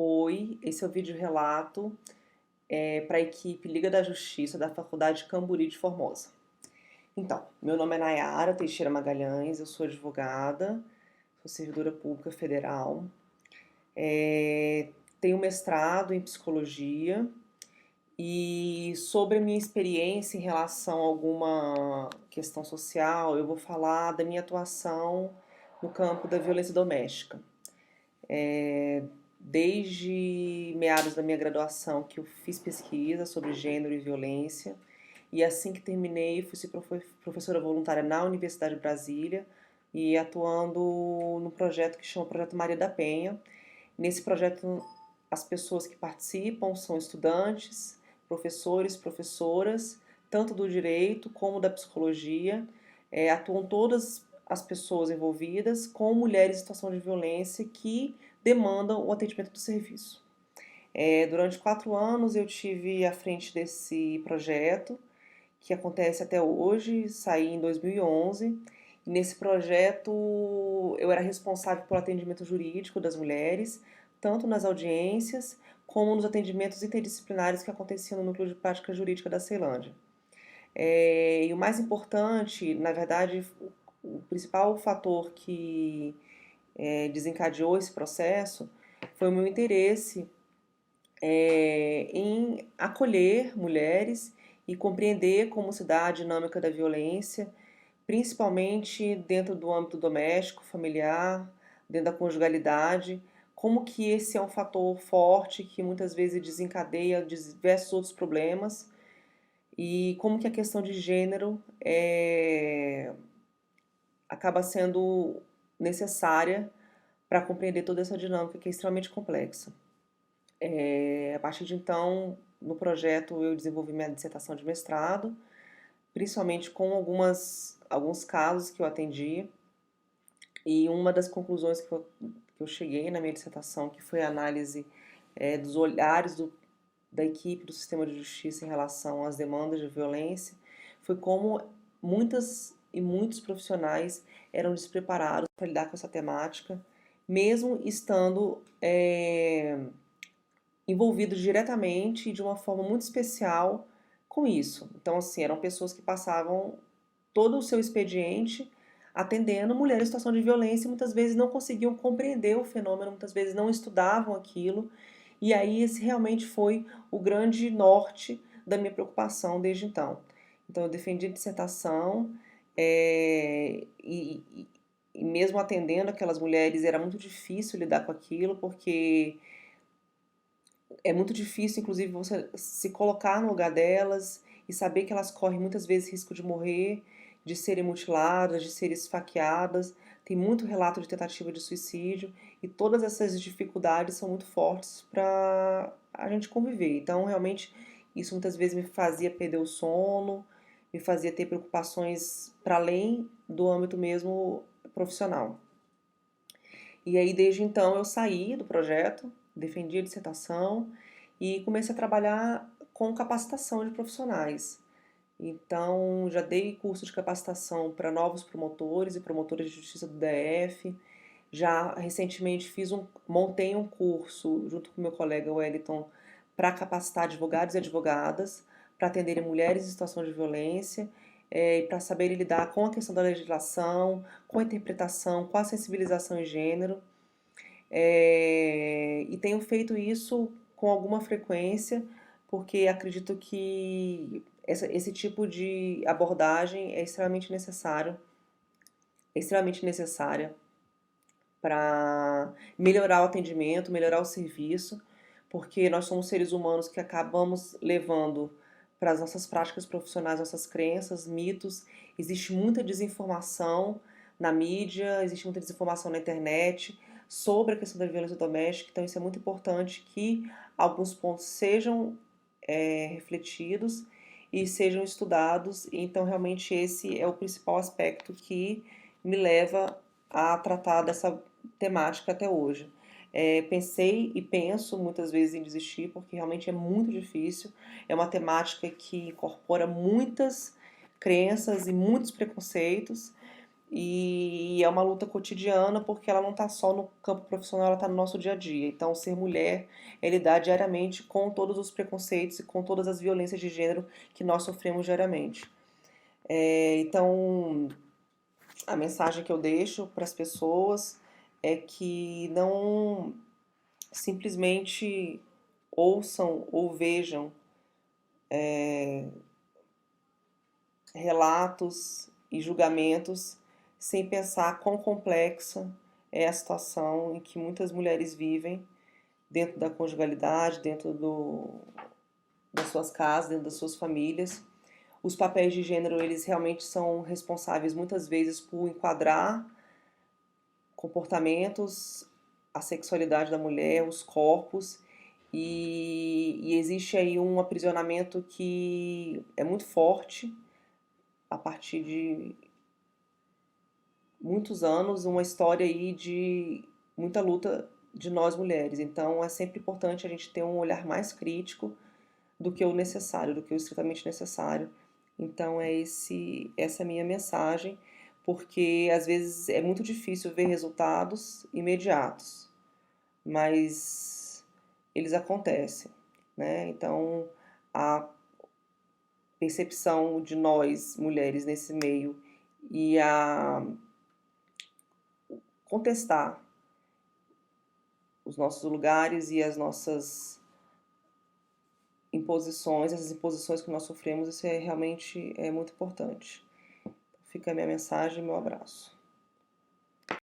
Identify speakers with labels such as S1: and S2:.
S1: Oi, esse é o vídeo relato para a equipe Liga da Justiça da Faculdade Camburi de Formosa. Então, meu nome é Nayara Teixeira Magalhães, eu sou advogada, sou servidora pública federal, tenho mestrado em psicologia e sobre a minha experiência em relação a alguma questão social, eu vou falar da minha atuação no campo da violência doméstica. Desde meados da minha graduação que eu fiz pesquisa sobre gênero e violência, e assim que terminei fui ser professora voluntária na Universidade de Brasília e atuando no projeto que chama Projeto Maria da Penha. Nesse projeto as pessoas que participam são estudantes, professores, professoras, tanto do direito como da psicologia, atuam todas as pessoas envolvidas com mulheres em situação de violência que demandam o atendimento do serviço. Durante 4 anos eu tive à frente desse projeto, que acontece até hoje, saí em 2011. E nesse projeto eu era responsável pelo atendimento jurídico das mulheres, tanto nas audiências como nos atendimentos interdisciplinares que aconteciam no Núcleo de Prática Jurídica da Ceilândia. E o mais importante, na verdade, o principal fator que desencadeou esse processo foi o meu interesse em acolher mulheres e compreender como se dá a dinâmica da violência, principalmente dentro do âmbito doméstico, familiar, dentro da conjugalidade, como que esse é um fator forte que muitas vezes desencadeia diversos outros problemas e como que a questão de gênero acaba sendo necessária para compreender toda essa dinâmica que é extremamente complexa. A partir de então, no projeto eu desenvolvi minha dissertação de mestrado, principalmente com alguns casos que eu atendi, e uma das conclusões que eu cheguei na minha dissertação, que foi a análise dos olhares da equipe do sistema de justiça em relação às demandas de violência, foi como muitas e muitos profissionais eram despreparados para lidar com essa temática, mesmo estando envolvidos diretamente e de uma forma muito especial com isso. Então, assim, eram pessoas que passavam todo o seu expediente atendendo mulheres em situação de violência e muitas vezes não conseguiam compreender o fenômeno, muitas vezes não estudavam aquilo. E aí esse realmente foi o grande norte da minha preocupação desde então. Então eu defendi a dissertação e mesmo atendendo aquelas mulheres era muito difícil lidar com aquilo, porque é muito difícil, inclusive, você se colocar no lugar delas e saber que elas correm muitas vezes risco de morrer, de serem mutiladas, de serem esfaqueadas. Tem muito relato de tentativa de suicídio e todas essas dificuldades são muito fortes para a gente conviver. Então, realmente, isso muitas vezes me fazia perder o sono, me fazia ter preocupações para além do âmbito mesmo profissional. E aí, desde então, eu saí do projeto, defendi a dissertação e comecei a trabalhar com capacitação de profissionais. Então, já dei curso de capacitação para novos promotores e promotoras de justiça do DF. Já recentemente montei um curso junto com meu colega Wellington para capacitar advogados e advogadas para atenderem mulheres em situação de violência e para saberem lidar com a questão da legislação, com a interpretação, com a sensibilização em gênero. E tenho feito isso com alguma frequência, porque acredito que esse tipo de abordagem é extremamente necessária para melhorar o atendimento, melhorar o serviço, porque nós somos seres humanos que acabamos levando para as nossas práticas profissionais, nossas crenças, mitos. Existe muita desinformação na mídia, existe muita desinformação na internet sobre a questão da violência doméstica, então isso é muito importante que alguns pontos sejam refletidos e sejam estudados. Então, realmente, esse é o principal aspecto que me leva a tratar dessa temática até hoje. Pensei e penso muitas vezes em desistir, porque realmente é muito difícil. É uma temática que incorpora muitas crenças e muitos preconceitos. e é uma luta cotidiana porque ela não está só no campo profissional, ela está no nosso dia a dia. Então, ser mulher é lidar diariamente com todos os preconceitos e com todas as violências de gênero que nós sofremos diariamente. Então, a mensagem que eu deixo para as pessoas é que não simplesmente ouçam ou vejam relatos e julgamentos sem pensar quão complexa é a situação em que muitas mulheres vivem dentro da conjugalidade, das suas casas, dentro das suas famílias. Os papéis de gênero, eles realmente são responsáveis muitas vezes por enquadrar comportamentos, a sexualidade da mulher, os corpos, e existe aí um aprisionamento que é muito forte a partir de muitos anos, uma história aí de muita luta de nós mulheres. Então é sempre importante a gente ter um olhar mais crítico do que o necessário, do que o estritamente necessário. Então essa é a minha mensagem, porque às vezes é muito difícil ver resultados imediatos, mas eles acontecem, né? Então a percepção de nós mulheres nesse meio e a contestar os nossos lugares e as nossas imposições, essas imposições que nós sofremos, isso realmente é muito importante. Fica a minha mensagem e meu abraço.